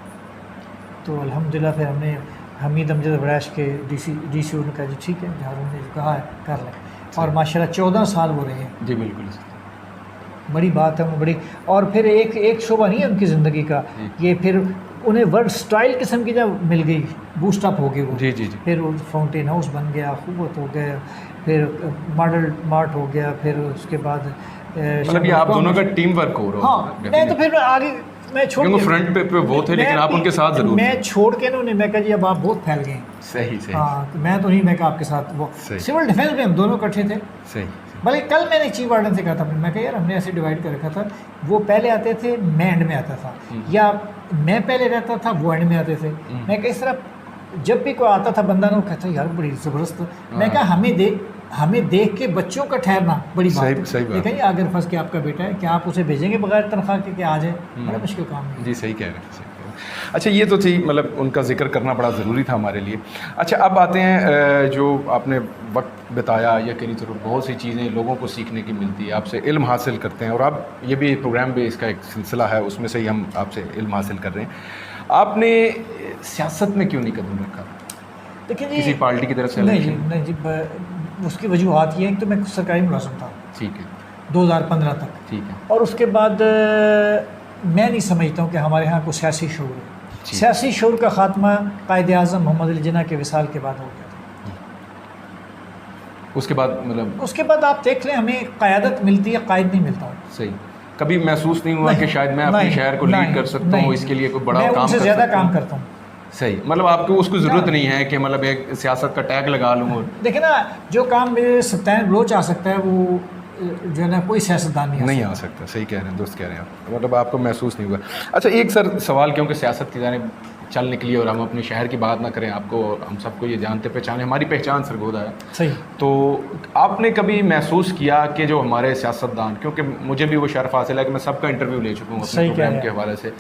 तो अल्हम्दुलिल्लाह फिर हमने हमीद अमजद अबरैश के DC ने कहा जी ठीक है, झारून ने कहा है कर लें, और माशाल्लाह 14 साल हो रहे हैं। जी बिल्कुल, बड़ी बात है वो बड़ी। और फिर एक शोबा नहीं है उनकी ज़िंदगी का, ये फिर उन्हें वर्ड स्टाइल किस्म की जब मिल गई, बूस्ट अप हो गई वो। जी जी जी। फिर वो फाउंटेन हाउस बन गया, खूबत हो गया, फिर मॉडल मार्ट हो गया, फिर उसके बाद मतलब ये आप दोनों का टीम वर्क हो रहा है। हाँ, मैं तो फिर आगे मैं छोड़ के फ्रंट पे वो थे, लेकिन आप उनके साथ ज़रूर। मैं छोड़ के ना उन्हें मैं कहा जी अब आप बहुत फैल गए। सही सही। हाँ, तो मैं तो नहीं, मैं कहा आपके साथ वो सिविल डिफेंस में हम दोनों इकट्ठे थे। सही। बल्कि कल मैंने चीफ वार्डन से कहा था, मैं कहा यार हमने ऐसे डिवाइड कर रखा था, वो पहले आते थे मैं एंड में आता था, या मैं पहले रहता था वो एंड में आते थे। मैं इस तरह जब भी कोई आता था बंदा ना, वो कहता यार बड़ी ज़बरदस्त। मैं कहा हमें देख के बच्चों का ठहरना बड़ी बात है। सही बात। लेकिन अगर फंस के आपका बेटा है, क्या आप उसे भेजेंगे बगैर तनख्वाह के कि आ जाए? बड़ा मुश्किल काम है। जी सही कह रहे हैं। अच्छा, ये तो थी, मतलब उनका जिक्र करना बड़ा ज़रूरी था हमारे लिए। अच्छा, अब आते हैं जो आपने वक्त बिताया, या कहीं तो बहुत सी चीज़ें लोगों को सीखने की मिलती है, आपसे इल्म हासिल करते हैं, और आप ये भी प्रोग्राम भी इसका एक सिलसिला है, उसमें से ही हम आपसे इल्म हासिल कर रहे हैं। आपने सियासत में क्यों नहीं कदम रखा? देखिए जी, किसी पार्टी की तरफ से? नहीं जी, उसकी वजूहत ये है कि तो मैं सरकारी मुलाजिम था, ठीक है, 2015 तक, ठीक है। और उसके बाद मैं नहीं समझता हूँ कि हमारे यहाँ को सियासी शऊर है। सियासी शऊर का ख़ात्मा कायद आज़म मोहम्मद अली जिन्ना के विसाल के बाद हो गया था। उसके बाद मतलब उसके बाद आप देख लें, हमें क़यादत मिलती है, कायद नहीं मिलता। सही, कभी महसूस नहीं हुआ कि शायद मैं अपने शहर को लीड कर सकता हूँ, इसके लिए कोई बड़ा काम कर सकता हूँ? मैं उनसे ज़्यादा काम करता हूँ। सही, मतलब आपको उसको ज़रूरत नहीं है कि मतलब एक सियासत का टैग लगा लूँ। और देखिए ना, जो काम मेरे सत्तान बलोच आ सकता है, वो जो है ना कोई सियासतदान नहीं आ सकता। सही कह रहे हैं, दोस्त कह रहे हैं आप, मतलब आपको महसूस नहीं हुआ। अच्छा, एक सर सवाल, क्योंकि सियासत की जाने चल निकली और हम अपने शहर की बात ना करें, आपको हम सबको ये जानते पहचाने, हमारी पहचान सरगोदा है। सही। तो आपने कभी महसूस किया कि जो हमारे सियासतदान, क्योंकि मुझे भी वो शर्फ हासिल है कि मैं सबका इंटरव्यू ले चुका हूँ अपने प्रोग्राम के हवाले से,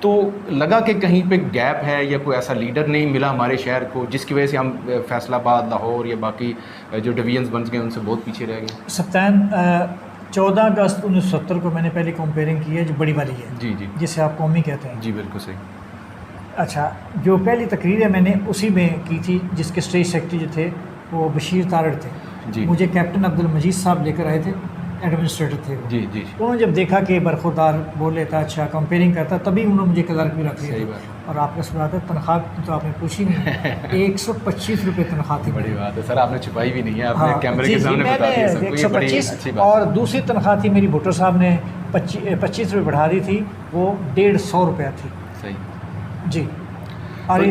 तो लगा कि कहीं पे गैप है या कोई ऐसा लीडर नहीं मिला हमारे शहर को, जिसकी वजह से हम फैसलाबाद, लाहौर या बाकी जो डिवीजन्स बन गए उनसे बहुत पीछे रह गए? सत्तान 14 अगस्त 1970 को मैंने पहले कंपेयरिंग की है, जो बड़ी वाली है, जी, जिसे आप कौमी कहते हैं। जी बिल्कुल सही। अच्छा, जो पहली तकरीर है मैंने उसी में की थी, जिसके स्टेज सेक्रेटरी जो थे वो बशीर तारड़ थे जी। मुझे कैप्टन अब्दुल मजीद साहब लेकर आए थे, एडमिनिस्ट्रेटर थे वो। जी। उन्होंने जब देखा कि बरखुरदार बोल लेता, अच्छा कंपेयरिंग करता, तभी उन्होंने मुझे क्लर्क भी रख लिया। और आपका सवाल है, तनख्वाह तो आपने पूछी नहीं। 125 रुपये तनख्वाह थी। बड़ी बात है सर, आपने छुपाई भी नहीं है, आपने कैमरे के सामने बता दिया सबको, ये बड़ी अच्छी बात। और दूसरी तनख्वाह थी मेरी, भुट्टो साहब ने 25 रुपये बढ़ा दी थी, वो 150 रुपया थी। सही जी। और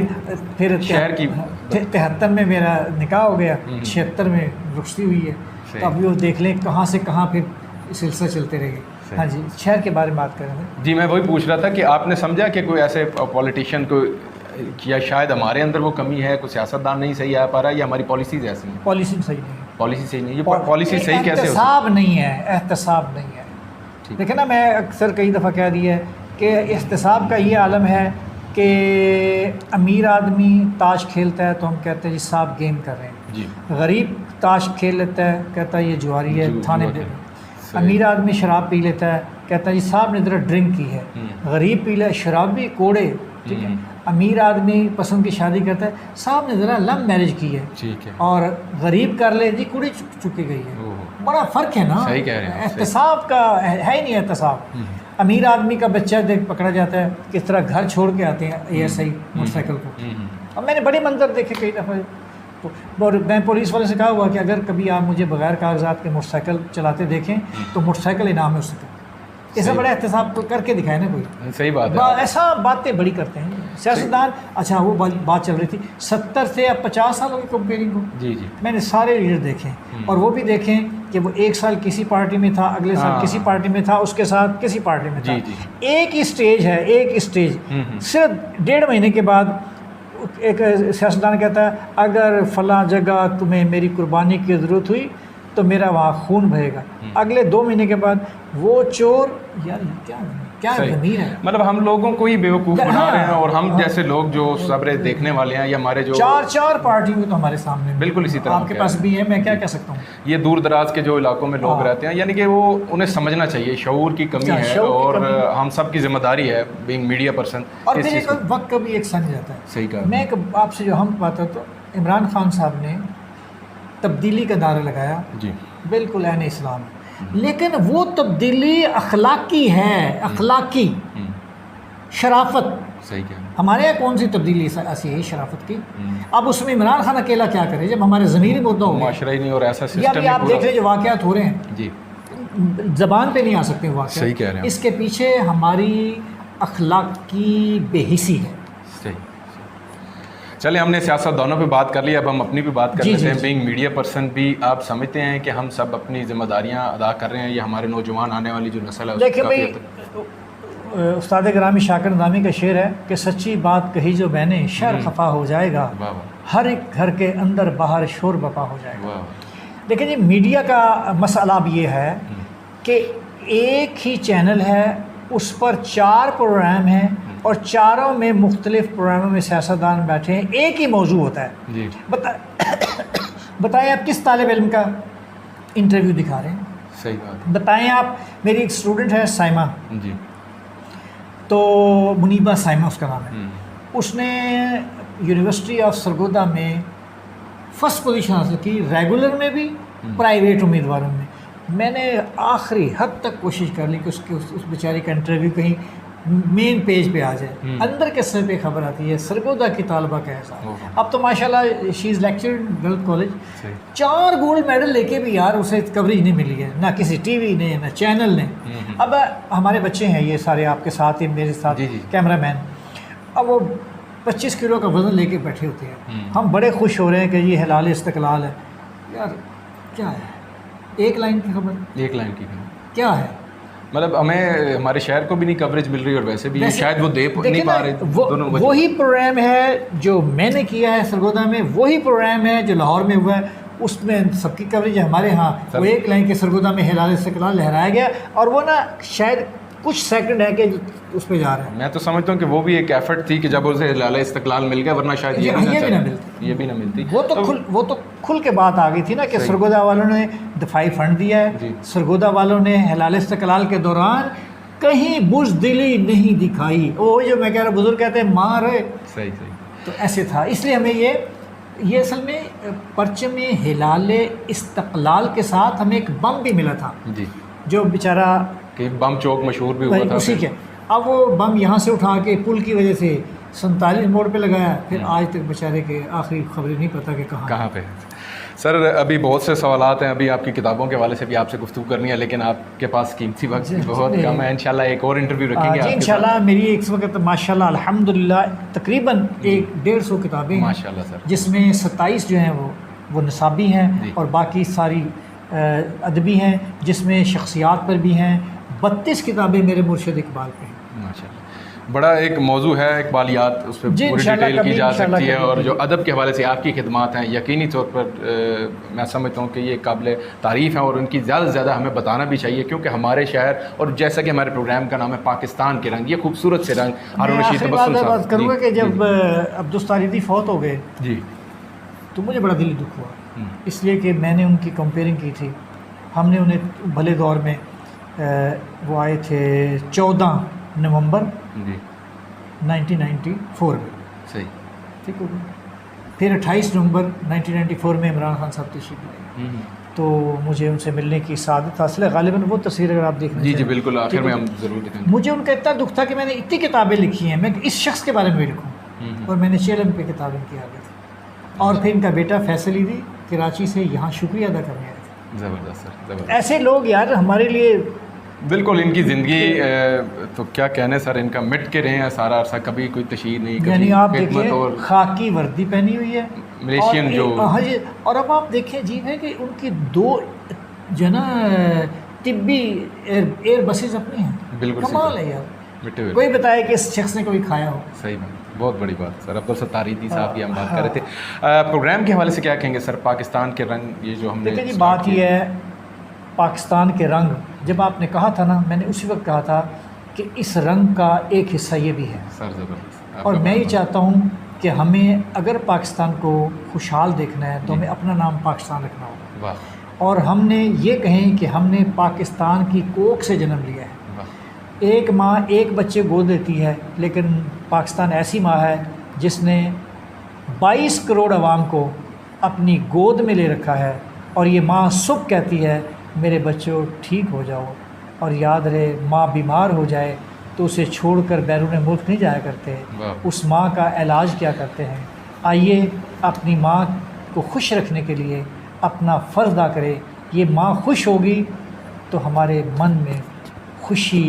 फिर शहर की 73 में मेरा निकाह हो गया, 76 में रुखसती हुई है। तो अभी वो देख लें कहाँ से कहाँ फिर सिलसिला चलते रहेंगे। हाँ जी, शहर के बारे में बात करेंगे। जी, मैं वही पूछ रहा था कि आपने समझा कि कोई ऐसे पॉलिटिशियन को, या शायद हमारे अंदर वो कमी है, कोई सियासतदान नहीं सही आ पा रहा है, या हमारी पॉलिसीज ऐसी हैं? पॉलिसी सही नहीं है। पॉलिसी सही नहीं है। ये पॉलिसी सही कैसे हो? एहतसाब नहीं है, एहतसाब नहीं है। देखिए ना, मैं अक्सर कई दफ़ा कह दी है कि एहतसाब का ये आलम है कि अमीर आदमी ताश खेलता है तो हम कहते हैं जी साहब गेम कर रहे हैं जी। गरीब ताश खेल लेता है, कहता है ये जुआरी है, थाने दे। अमीर आदमी शराब पी लेता है, कहता है जी साहब ने ज़रा ड्रिंक की है। गरीब पी ले शराबी कोड़े, ठीक है। अमीर आदमी पसंद की शादी करता है, साहब ने ज़रा लव मैरिज की है, ठीक है। और गरीब कर ले जी कुड़ी चुकी गई है। बड़ा फ़र्क है ना। सही कह रहे हैं। एहतसाब का है ही नहीं एहतसाब। अमीर आदमी का बच्चा देख पकड़ा जाता है, किस तरह घर छोड़ के आते हैं ASI मोटरसाइकिल को। अब मैंने बड़े मंजर देखे कई दफ़ा। तो मैं पुलिस वाले से कहा हुआ कि अगर कभी आप मुझे बगैर कागजात के मोटरसाइकिल चलाते देखें तो मोटरसाइकिल इनाम है उसका। ऐसा बड़ा एहतसाब करके दिखाए ना कोई। सही बात है। ऐसा बातें बड़ी करते हैं सियासतदान। अच्छा, वो बात चल रही थी 70 से अब 50 सालों की कंपेयरिंग हो। जी। मैंने सारे लीडर देखे, और वो भी देखें कि वो एक साल किसी पार्टी में था, अगले साल किसी पार्टी में था, उसके साथ किसी पार्टी में था। एक ही स्टेज है, एक स्टेज। सिर्फ 1.5 महीने के बाद एक सियासतदान कहता है अगर फलां जगह तुम्हें मेरी कुर्बानी की ज़रूरत हुई तो मेरा वहाँ खून बहेगा। अगले 2 महीने के बाद वो चोर, यार क्या ज़मीर है। मतलब हम लोगों को ही बेवकूफ़ बना रहे हैं, और हम जैसे लोग जो सब्र देखने वाले हैं, या हमारे जो चार पार्टी में तो हमारे सामने बिल्कुल इसी तरह आपके पास भी है। मैं क्या कह सकता हूँ, ये दूर दराज के जो इलाकों में लोग रहते हैं, यानी कि वो उन्हें समझना चाहिए, शऊर की कमी है, और हम सब की जिम्मेदारी है बीइंग मीडिया पर्सन। और फिर एक वक्त कभी एक समझ जाता है। सही कहा। मैं आपसे जो हम बात है, तो इमरान खान साहब ने तब्दीली का नारा लगाया, जी बिल्कुल ऐन इस्लाम, लेकिन वो तब्दीली अखलाकी है, अखलाकी शराफत। सही क्या। हमारे यहाँ कौन सी तब्दीली ऐसी है शराफत की? अब उसमें इमरान खान अकेला क्या करे जब हमारे ज़मीरी मुद्दा हो, माशरा ही नहीं, और ऐसा सिस्टम या आप देख रहे जो वाक़यात हो रहे हैं जी, ज़बान पे नहीं आ सकते वाक़यात। सही कह रहे हैं। इसके पीछे हमारी अखलाकी बेहिसी है। सही। चले, हमने सियासत दोनों पे बात कर ली, अब हम अपनी भी बात कर लेते हैं। बीइंग मीडिया पर्सन भी आप समझते हैं कि हम सब अपनी जिम्मेदारियां अदा कर रहे हैं, या हमारे नौजवान आने वाली जो नस्ल है? देखिए भाई, उस्ताद ग्रामी शाकिर नदामी का शेर है कि सच्ची बात कही जो मैंने शहर खफा हो जाएगा, वाह वाह, हर एक घर के अंदर बाहर शोर बपा हो जाएगा। वाह, देखिए जी, मीडिया का मसला अब ये है कि एक ही चैनल है, उस पर 4 प्रोग्राम हैं और चारों में मुख्तलिफ प्रोग्रामों में सियासतदान बैठे हैं, एक ही मौजू होता है। जी बताएं आप किस तालिब इल्म का इंटरव्यू दिखा रहे हैं? सही बात है। बताएं आप, मेरी एक स्टूडेंट है साइमा, जी तो मुनीबा साइमा उसका नाम है, उसने यूनिवर्सिटी ऑफ सरगोदा में फर्स्ट पोजीशन हासिल की, रेगुलर में भी प्राइवेट उम्मीदवारों में। मैंने आखिरी हद तक कोशिश कर ली कि उसके उस बेचारे का इंटरव्यू कहीं मेन पेज पे आ जाए। अंदर के सर पे खबर आती है सरगोदा की तालबा का ऐसा। अब तो माशाल्लाह she is lecture in girls college, 4 gold medal लेके भी यार उसे कवरेज नहीं मिली है, ना किसी टीवी ने ना चैनल ने। अब हमारे बच्चे हैं ये सारे आपके साथ ही, मेरे साथ कैमरा मैन, अब वो 25 किलो का वज़न लेके बैठे होते हैं, हम बड़े खुश हो रहे हैं कि ये हिलाल इस्तक़लाल है। यार क्या है, एक लाइन की खबर, एक लाइन की क्या है, मतलब हमें हमारे शहर को भी नहीं कवरेज मिल रही और वैसे भी शायद वो दे नहीं पा रहे। वही प्रोग्राम है जो मैंने किया है सरगोदा में, वही प्रोग्राम है जो लाहौर में हुआ है, उसमें सबकी कवरेज है। हमारे यहाँ वो एक लाइन के सरगोदा में हिलाल इस्तक़लाल लहराया गया और वो ना शायद कुछ सेकंड है कि उस पर जा रहा है। मैं तो समझता हूँ कि वो भी एक एफर्ट थी कि जब उसे हिलाल इस्तक़लाल मिल गया, वरना शायद ये भी ना मिलती। वो तो खुल के बात आ गई थी ना कि सरगोदा वालों ने दफाई फंड दिया है, सरगोदा वालों ने हिलाल इस्तक़लाल के दौरान कहीं बुज़दिली नहीं दिखाई। वो जो मैं कह रहा, बुजुर्ग कहते हैं मार है, सही तो ऐसे था। इसलिए हमें ये असल में परचम हिलाल इस्तक़लाल के साथ हमें एक बम भी मिला था जी, जो बेचारा कि बम चौक मशहूर भी हुआ था उसी के। अब वो बम यहाँ से उठा के पुल की वजह से 47 मोड़ पे लगाया, फिर आज तक बेचारे के आखिरी खबरें नहीं पता कि कहाँ पे। सर अभी बहुत से सवालात हैं, अभी आपकी किताबों के हवाले से भी आपसे गुफ्तगू करनी है, लेकिन आपके पास कीमती वक्त बहुत कम है। इंशाल्लाह एक और इंटरव्यू रखेंगे जी इंशाल्लाह। मेरी इस वक्त माशाल्लाह अल्हम्दुलिल्लाह तकरीबन 150 किताबें हैं माशाल्लाह सर, जिसमें 27 जो हैं वो निसाबी हैं और बाकी सारी अदबी हैं, जिसमें शख्सियात पर भी हैं। 32 किताबें मेरे मुर्शिद इकबाल पे हैं माशाल्लाह। बड़ा एक मौजू है इकबालियात, उस पर पूरी डिटेल की जा सकती है, और जो अदब के हवाले से आपकी खिदमात हैं यकीनी तौर पर मैं समझता हूँ कि ये काबिल तारीफ़ हैं और उनकी ज़्यादा से ज़्यादा हमें बताना भी चाहिए, क्योंकि हमारे शहर और जैसा कि हमारे प्रोग्राम का नाम है पाकिस्तान के रंग, ये खूबसूरत से रंग। हारून रशीद बात करूँगा कि जब अब्दुल तारीदी फौत हो गए जी, तो मुझे बड़ा दिली दुख हुआ, इसलिए कि मैंने उनकी कंपेयरिंग की थी। हमने उन्हें भले दौर में वो आए थे 14 नवंबर 1994 में, सही ठीक हो गया। फिर 28 नवंबर 1994 में इमरान खान साहब तशरीफ लाए, तो मुझे उनसे मिलने की सादत हासिल है। गालिबन वो तस्वीर अगर आप देखना जी बिल्कुल, आखिर में हम ज़रूर दिखाएंगे। मुझे उनका इतना दुख था कि मैंने इतनी किताबें लिखी हैं, मैं इस शख्स के बारे में भी लिखूँ, और मैंने चेलम पे किताबें की आगे थी। और फिर इनका बेटा फैसल ईदी कराची से यहाँ शुक्रिया अदा करने आए थे। ज़बरदस्त सर, ज़बरदस्त। ऐसे लोग यार हमारे लिए बिल्कुल, इनकी ज़िंदगी तो क्या कहने सर, इनका मिट के रहे हैं सारा अरसा, कभी कोई तशहीर नहीं, यानी आप देखिए खाकी वर्दी पहनी हुई है मलेशियन जो। हाँ जी, और अब आप देखें जी है कि उनकी 2 जो ना तिब्बी एयर बसेज अपनी हैं। बिल्कुल कमाल है यार, मिटे हुए। कोई बताए कि इस शख्स ने कभी खाया हो। सही बात, बहुत बड़ी बात सर। अब्दुल तारीदी साहब की हम बात कर रहे थे। प्रोग्राम के हवाले से क्या कहेंगे सर, पाकिस्तान के रंग, ये जो हमने देखिए जी, बात ये है पाकिस्तान के रंग, जब आपने कहा था ना, मैंने उसी वक्त कहा था कि इस रंग का एक हिस्सा ये भी है सर, ज़बरदस्त। और मैं ये चाहता हूँ कि हमें अगर पाकिस्तान को खुशहाल देखना है तो हमें अपना नाम पाकिस्तान रखना होगा। वाह। और हमने ये कहें कि हमने पाकिस्तान की कोख से जन्म लिया है। एक माँ एक बच्चे गोद देती है, लेकिन पाकिस्तान ऐसी माँ है जिसने 22 करोड़ आवाम को अपनी गोद में ले रखा है, और ये माँ सुबह कहती है मेरे बच्चों ठीक हो जाओ, और याद रहे माँ बीमार हो जाए तो उसे छोड़कर बैरून मुल्क नहीं जाया करते, उस माँ का इलाज क्या करते हैं। आइए अपनी माँ को खुश रखने के लिए अपना फ़र्ज़ अदा करें। ये माँ खुश होगी तो हमारे मन में खुशी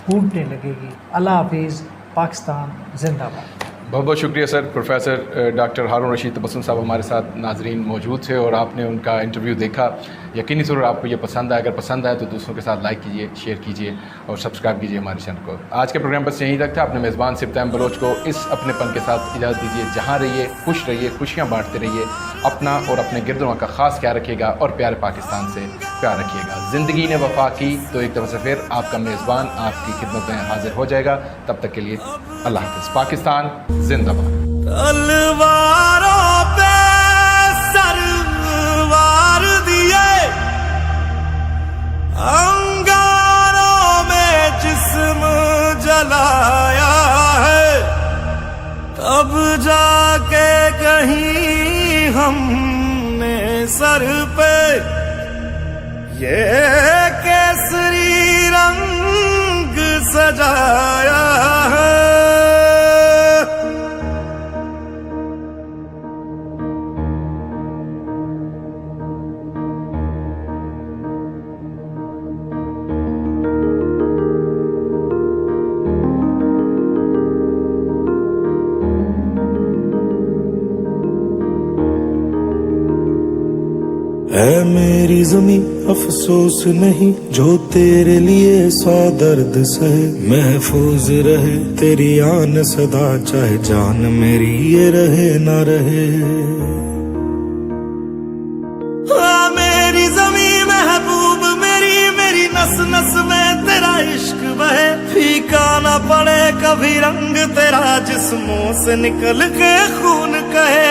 फूटने लगेगी। अल्लाह हाफिज़, पाकिस्तान जिंदाबाद। बहुत बहुत शुक्रिया सर। प्रोफेसर डॉक्टर हारून रशीद तबस्सुम साहब हमारे साथ नाजरीन मौजूद थे और आपने उनका इंटरव्यू देखा। यकीनी ज़रूर आपको ये पसंद आए। अगर पसंद आए तो दूसरों के साथ लाइक कीजिए, शेयर कीजिए और सब्सक्राइब कीजिए हमारे चैनल को। आज के प्रोग्राम बस यहीं तक था। अपने मेज़बान सिब्तैन बलोच को इस अपनेपन के साथ इजाज़त दीजिए। जहाँ रहिए खुश रहिए, खुशियाँ बांटते रहिए, अपना और अपने गिरदों का ख़ास ख्याल रखिएगा और प्यारे पाकिस्तान से प्यार रखिएगा। ज़िंदगी ने वफा की तो एक दफ़ा से फिर आपका मेज़बान आपकी खिदमत में हाजिर हो जाएगा। तब तक के लिए अल्लाह हाफ़िज़। पाकिस्तान जिंदाबाद। तलवारों पे सरवार दिए, अंगारों में जिस्म जलाया है, तब जाके कहीं हमने सर पे ये केसरी रंग सजाया है। ऐ मेरी ज़मीं अफसोस नहीं जो तेरे लिए सौ दर्द सहे, महफूज रहे तेरी आन सदा चाहे जान मेरी ये रहे ना रहे। मेरी ज़मीं महबूब मेरी, मेरी नस नस में तेरा इश्क बहे, फीका ना पड़े कभी रंग तेरा जिस्मों से निकल के खून कहे।